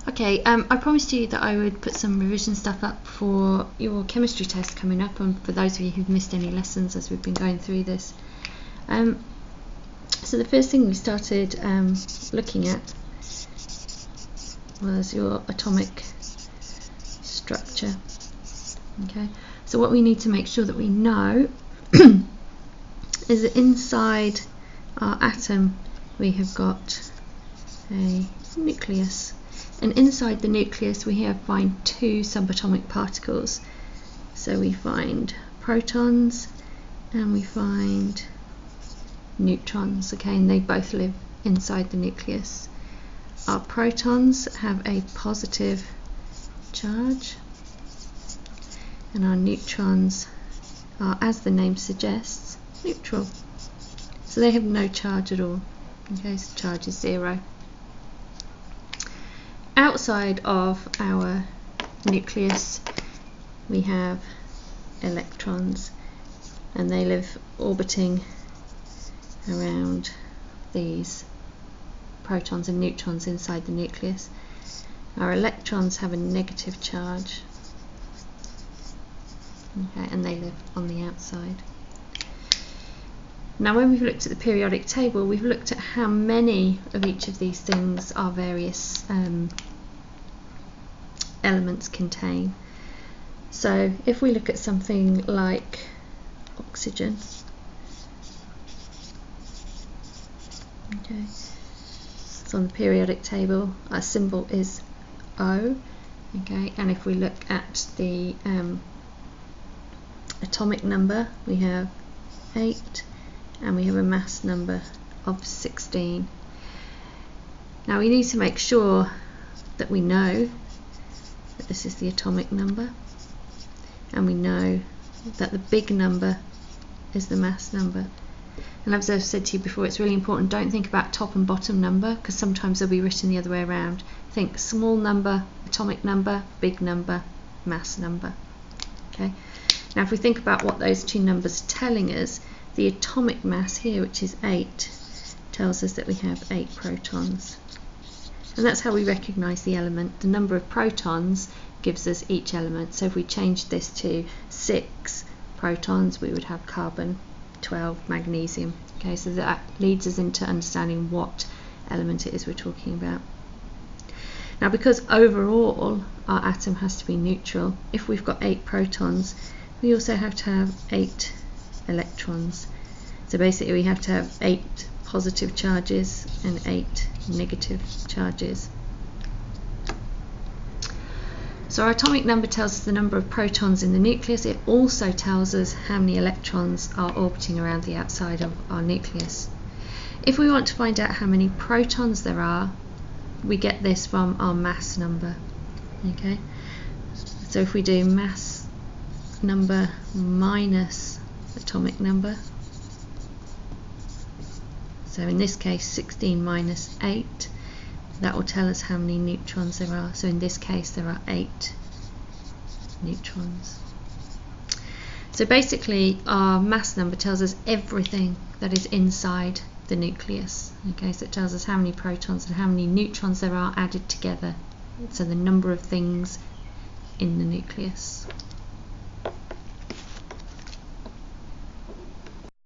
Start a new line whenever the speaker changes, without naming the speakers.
Okay, I promised you that I would put some revision stuff up for your chemistry test coming up, and for those of you who've missed any lessons as we've been going through this. So the first thing we started looking at was your atomic structure. Okay, so what we need to make sure that we know is that inside our atom we have got a nucleus, and inside the nucleus we find two subatomic particles. So we find protons and we find neutrons, okay, and they both live inside the nucleus. Our protons have a positive charge and our neutrons are, as the name suggests, neutral. So they have no charge at all. Okay, so charge is 0. Outside of our nucleus we have electrons, and they live orbiting around these protons and neutrons inside the nucleus. Our electrons have a negative charge, okay, and they live on the outside. Now when we've looked at the periodic table, we've looked at how many of each of these things our various elements contain. So if we look at something like oxygen, okay, so on the periodic table our symbol is O, okay, and if we look at the atomic number, we have 8 and we have a mass number of 16. Now we need to make sure that we know that this is the atomic number, and we know that the big number is the mass number. And as I've said to you before, it's really important, don't think about top and bottom number, because sometimes they'll be written the other way around. Think small number, atomic number, big number, mass number. Okay. Now if we think about what those two numbers are telling us, the atomic mass here, which is 8, tells us that we have 8 protons. And that's how we recognise the element. The number of protons gives us each element. So if we changed this to 6 protons, we would have carbon, 12 magnesium. Okay, so that leads us into understanding what element it is we're talking about. Now because overall our atom has to be neutral, if we've got 8 protons, we also have to have 8 electrons. So basically we have to have 8 positive charges and 8 negative charges. So our atomic number tells us the number of protons in the nucleus. It also tells us how many electrons are orbiting around the outside of our nucleus. If we want to find out how many protons there are, we get this from our mass number. Okay, so if we do mass number minus atomic number, so in this case 16 minus 8, that will tell us how many neutrons there are. So in this case there are 8 neutrons. So basically our mass number tells us everything that is inside the nucleus. Okay, so it tells us how many protons and how many neutrons there are added together. So the number of things in the nucleus.